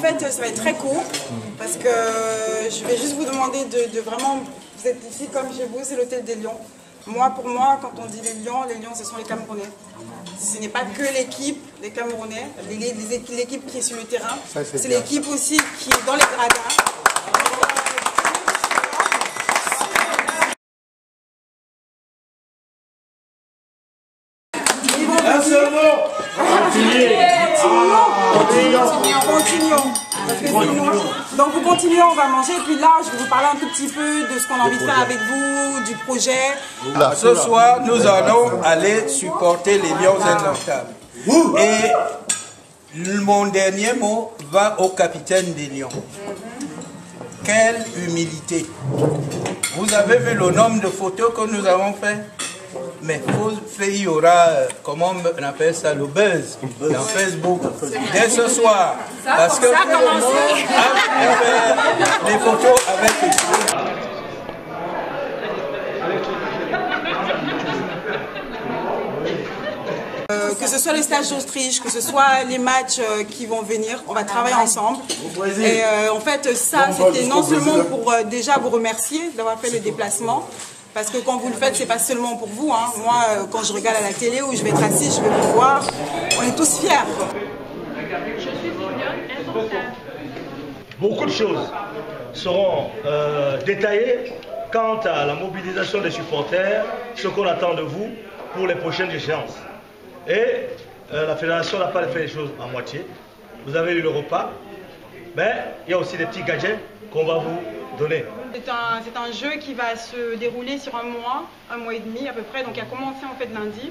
fait, ça va être très court parce que je vais juste vous demander de vraiment, vous êtes ici comme chez vous, c'est l'hôtel des Lions. Moi, pour moi, quand on dit les Lions, ce sont les Camerounais. Ce n'est pas que l'équipe des Camerounais, l'équipe qui est sur le terrain, c'est l'équipe aussi qui est dans les gradins. Continuons. Donc vous continuez, on va manger, puis là je vais vous parler un tout petit peu de ce qu'on a envie de faire avec vous, du projet. Ce soir, nous allons aller supporter les Lions indomptables. Et mon dernier mot va au capitaine des Lions. Quelle humilité! Vous avez vu le nombre de photos que nous avons fait? Mais il y aura, comment on appelle ça, le buzz dans Facebook dès ce soir. Parce que tout le monde a fait des photos avec eux. Que ce soit les stages d'Autriche, que ce soit les matchs qui vont venir, on va travailler ensemble. Et en fait, ça, c'était non seulement pour déjà vous remercier d'avoir fait le déplacement, parce que quand vous le faites, c'est pas seulement pour vous. Hein. Moi, quand je regarde à la télé où je vais être assis, je vais vous voir, on est tous fiers. Je suis une indomptable. Beaucoup de choses seront détaillées quant à la mobilisation des supporters, ce qu'on attend de vous pour les prochaines échéances. Et la fédération n'a pas fait les choses à moitié. Vous avez eu le repas, mais il y a aussi des petits gadgets qu'on va vous donner. C'est un jeu qui va se dérouler sur un mois et demi à peu près, donc il a commencé en fait lundi.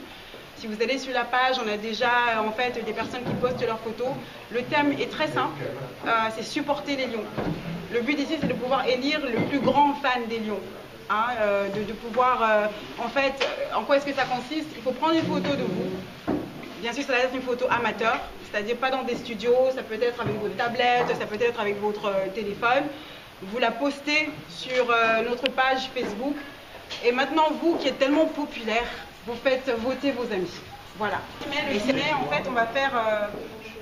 Si vous allez sur la page, on a déjà en fait des personnes qui postent leurs photos. Le thème est très simple, c'est supporter les Lions. Le but ici, c'est de pouvoir élire le plus grand fan des Lions. Hein, de pouvoir, en fait, en quoi est-ce que ça consiste? Il faut prendre une photo de vous. Bien sûr, ça doit être une photo amateur, c'est-à-dire pas dans des studios, ça peut être avec votre tablette, ça peut être avec votre téléphone. Vous la postez sur notre page Facebook. Et maintenant, vous qui êtes tellement populaire, vous faites voter vos amis. Voilà. Et en fait, on va faire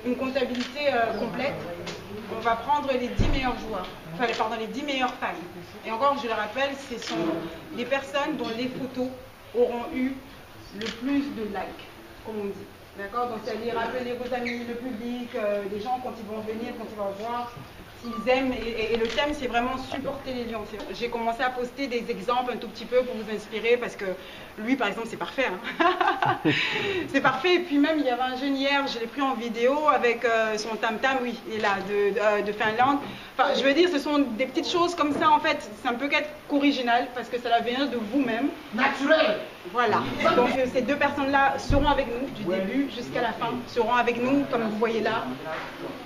une comptabilité complète. On va prendre les 10 meilleurs joueurs, enfin, pardon, les 10 meilleurs fans. Et encore, je le rappelle, ce sont les personnes dont les photos auront eu le plus de likes, comme on dit. D'accord? Donc, c'est-à-dire appeler vos amis, le public, les gens quand ils vont venir, quand ils vont voir, s'ils aiment. Et le thème, c'est vraiment supporter les Lions. J'ai commencé à poster des exemples un tout petit peu pour vous inspirer parce que lui, par exemple, c'est parfait. Hein. C'est parfait. Et puis même, il y avait un jeune hier, je l'ai pris en vidéo avec son tam-tam, oui, il est là, de Finlande. Enfin, je veux dire, ce sont des petites choses comme ça, en fait. C'est un peu original parce que ça va venir de vous-même. Naturel. Voilà. Donc, ces deux personnes-là seront avec nous du début jusqu'à la fin. Seront avec nous, comme vous voyez là.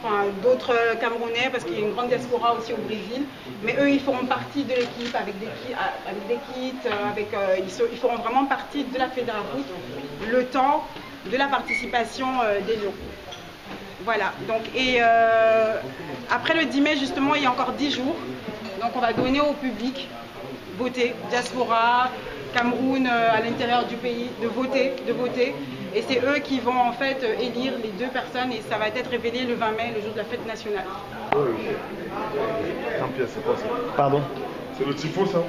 Enfin, d'autres Camerounais, parce qu'il y a une grande diaspora aussi au Brésil. Mais eux, ils feront partie de l'équipe, avec des kits, ils feront vraiment partie de la Fédérafoot le temps de la participation des Lions. Voilà. Donc, et après le 10 mai, justement, il y a encore 10 jours. Donc, on va donner au public, voter, diaspora, Cameroun, à l'intérieur du pays, de voter. Et c'est eux qui vont en fait élire les deux personnes et ça va être révélé le 20 mai, le jour de la fête nationale. Oui. Jean-Pierre, c'est quoi ça? Pardon? C'est le tifo, ça?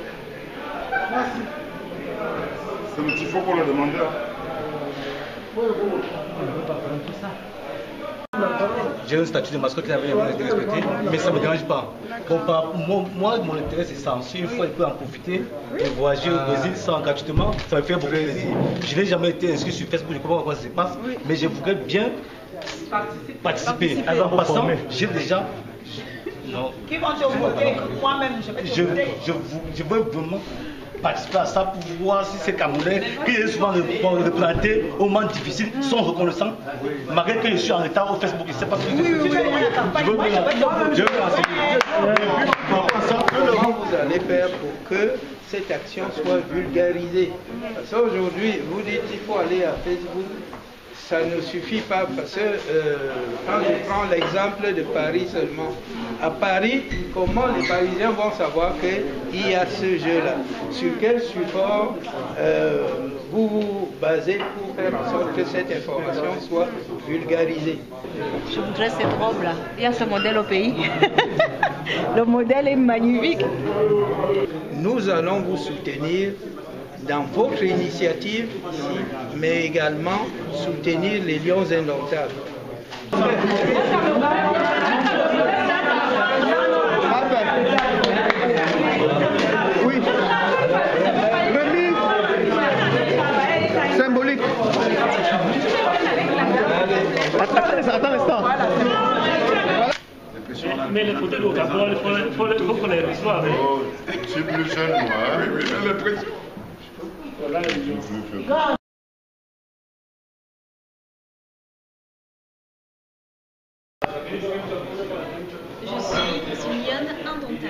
C'est le tifo qu'on a demandé. Oui. J'ai un statut de mascotte qui avait été respecté, mais ça ne me dérange pas. Moi, mon intérêt c'est ça. Si une fois il peut en profiter et voyager au Brésil sans gratuitement, ça me fait beaucoup plaisir. Je n'ai jamais été inscrit sur Facebook, je ne comprends pas comment ça se passe, mais je voudrais bien participer. En passant, j'ai déjà... Non. Qui vont te voter? Moi-même, je vais te voter. Je veux vraiment participer à ça pour voir si ces Camerounais qui est souvent représentés au moment difficile sont reconnaissants. Malgré que je suis en retard au Facebook, je ne sais pas ce que je veux dire. Je veux comment vous allez faire pour que cette action soit vulgarisée? Parce qu'aujourd'hui, vous dites qu'il faut aller à Facebook. Ça ne suffit pas parce que quand je prends l'exemple de Paris seulement, à Paris, comment les Parisiens vont savoir qu'il y a ce jeu-là? Sur quel support vous basé pour faire en sorte que cette information soit vulgarisée. Je voudrais cette robe-là. Il y a ce modèle au pays. Le modèle est magnifique. Nous allons vous soutenir dans votre initiative, mais également soutenir les Lions indomptables. Oui. Remis symbolique. Attends un instant. Mais les photos au Gabon, il faut qu'on les reçoive. C'est plus jeune, moi. Je suis lionne indomptable.